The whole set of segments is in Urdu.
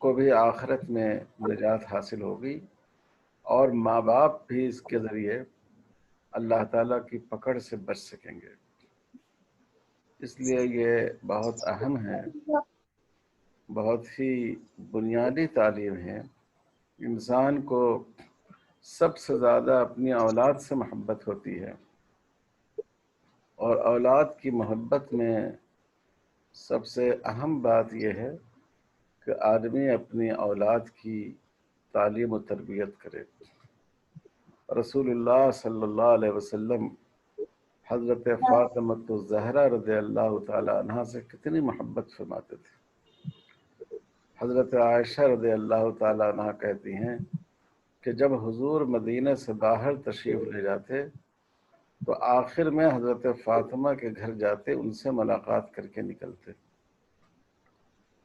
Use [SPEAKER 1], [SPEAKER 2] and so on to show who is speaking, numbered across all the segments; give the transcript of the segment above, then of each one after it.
[SPEAKER 1] کو بھی آخرت میں نجات حاصل ہوگی، اور ماں باپ بھی اس کے ذریعے اللہ تعالیٰ کی پکڑ سے بچ سکیں گے۔ اس لیے یہ بہت اہم ہے، بہت ہی بنیادی تعلیم ہے۔ انسان کو سب سے زیادہ اپنی اولاد سے محبت ہوتی ہے، اور اولاد کی محبت میں سب سے اہم بات یہ ہے کہ آدمی اپنی اولاد کی تعلیم و تربیت کرے۔ رسول اللہ صلی اللہ علیہ وسلم حضرت فاطمۃ الزہرا رضی اللہ تعالی عنہا سے کتنی محبت فرماتے تھے۔ حضرت عائشہ رضی اللہ تعالی عنہا کہتی ہیں کہ جب حضور مدینہ سے باہر تشریف لے جاتے تو آخر میں حضرت فاطمہ کے گھر جاتے، ان سے ملاقات کر کے نکلتے،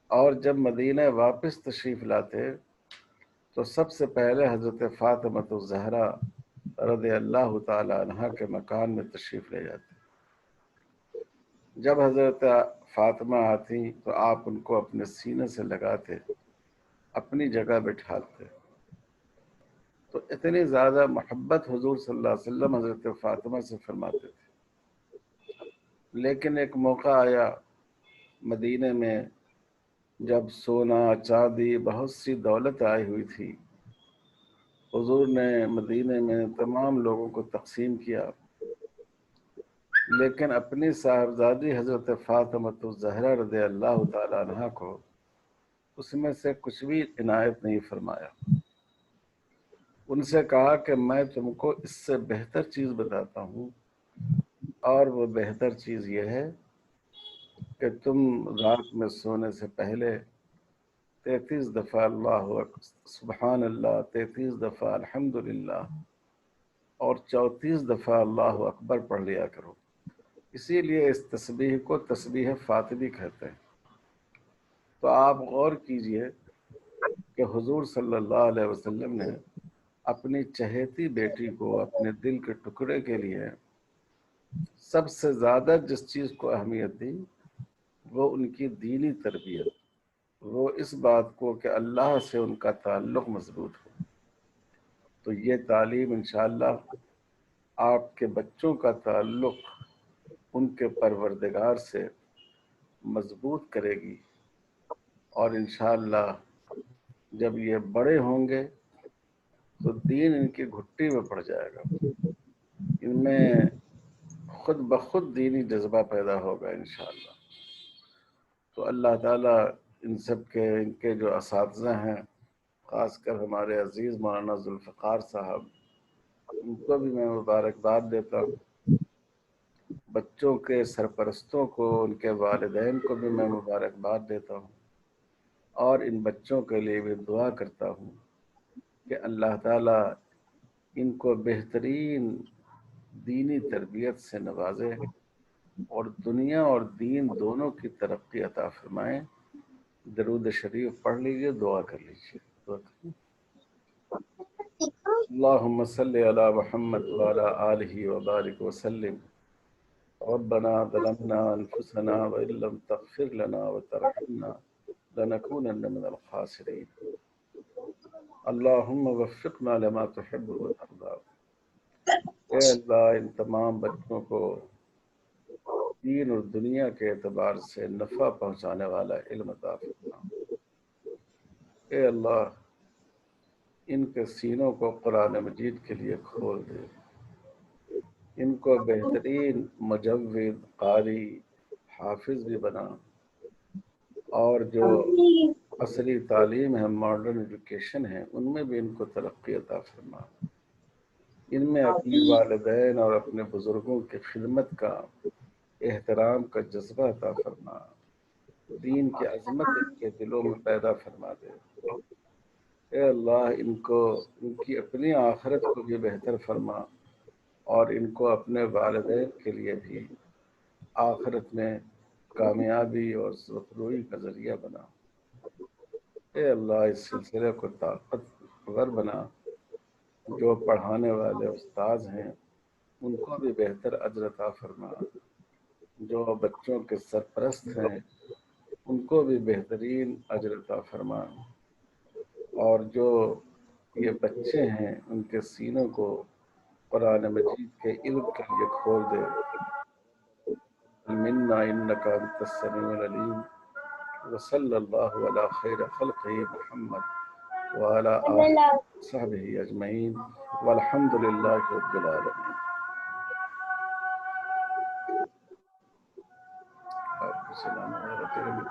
[SPEAKER 1] اور جب مدینہ واپس تشریف لاتے تو سب سے پہلے حضرت فاطمۃ الزہرا رضی اللہ تعالی عنہا کے مکان میں تشریف لے جاتے۔ جب حضرت فاطمہ آتی تو آپ ان کو اپنے سینے سے لگاتے، اپنی جگہ بٹھاتے۔ تو اتنی زیادہ محبت حضور صلی اللہ علیہ وسلم حضرت فاطمہ سے فرماتے تھے۔ لیکن ایک موقع آیا مدینے میں، جب سونا چاندی بہت سی دولت آئی ہوئی تھی، حضور نے مدینے میں تمام لوگوں کو تقسیم کیا، لیکن اپنی صاحبزادی حضرت فاطمۃ الزہرا رضی اللہ تعالی عنہا کو اس میں سے کچھ بھی عنایت نہیں فرمایا۔ ان سے کہا کہ میں تم کو اس سے بہتر چیز بتاتا ہوں، اور وہ بہتر چیز یہ ہے کہ تم رات میں سونے سے پہلے 33 دفعہ اللہ سبحان اللہ، 33 دفعہ الحمدللہ، اور 34 دفعہ اللہ اکبر پڑھ لیا کرو۔ اسی لیے اس تسبیح کو تسبیح فاطمی کہتے ہیں۔ تو آپ غور کیجئے کہ حضور صلی اللہ علیہ وسلم نے اپنی چہیتی بیٹی کو اپنے دل کے ٹکڑے کے لیے سب سے زیادہ جس چیز کو اہمیت دی وہ ان کی دینی تربیت، وہ اس بات کو کہ اللہ سے ان کا تعلق مضبوط ہو۔ تو یہ تعلیم انشاءاللہ آپ کے بچوں کا تعلق ان کے پروردگار سے مضبوط کرے گی، اور انشاءاللہ جب یہ بڑے ہوں گے تو دین ان کی گھٹی میں پڑ جائے گا، ان میں خود بخود دینی جذبہ پیدا ہوگا انشاءاللہ۔ تو اللہ تعالیٰ ان کے جو اساتذہ ہیں، خاص کر ہمارے عزیز مولانا ذوالفقار صاحب، ان کو بھی میں مبارکباد دیتا ہوں۔ بچوں کے سرپرستوں کو، ان کے والدین کو بھی میں مبارکباد دیتا ہوں، اور ان بچوں کے لیے بھی دعا کرتا ہوں کہ اللہ تعالیٰ ان کو بہترین دینی تربیت سے نوازے، اور دنیا اور دین دونوں کی ترقی عطا فرمائیں۔ درود شریف پڑھ لیجئے، دعا کر لیجئے۔ اللہم صلی علی محمد وعلی آلہ وبارک وسلم۔ ربنا ظلمنا انفسنا وان لم تغفر لنا وترحمنا لنكونن من الخاسرین۔ اللہم وفقنا لما تحب وترضى۔ اے اللہ ان تمام بچوں کو دین اور دنیا کے اعتبار سے نفع پہنچانے والا علم عطا فرما۔ اے اللہ ان کے سینوں کو قرآن مجید کے لیے کھول دے، ان کو بہترین مجود، قاری، حافظ بھی بنا، اور جو عصری تعلیم ہے، ماڈرن ایجوکیشن ہے، ان میں بھی ان کو ترقی عطا فرما۔ ان میں اپنے والدین اور اپنے بزرگوں کی خدمت کا، احترام کا جذبہ عطا فرما۔ دین کی عظمت ان کے دلوں میں پیدا فرما دے۔ اے اللہ ان کی اپنی آخرت کو بھی بہتر فرما، اور ان کو اپنے والدین کے لیے بھی آخرت میں کامیابی اور سرخروئی کا ذریعہ بنا۔ اے اللہ اس سلسلے کو طاقتور بنا۔ جو پڑھانے والے استاذ ہیں ان کو بھی بہتر اجر عطا فرما، جو بچوں کے سرپرست ہیں ان کو بھی بہترین اجر عطا فرما۔ اور جو یہ بچے ہیں ان کے سینوں کو قرآن مجید کے علم کے لیے کھول دے. منا انك انت السميع العليم. وصلى الله على خير خلقه محمد وعلى آله وصحبه أجمعين والحمد لله رب العالمين. السلام علیکم.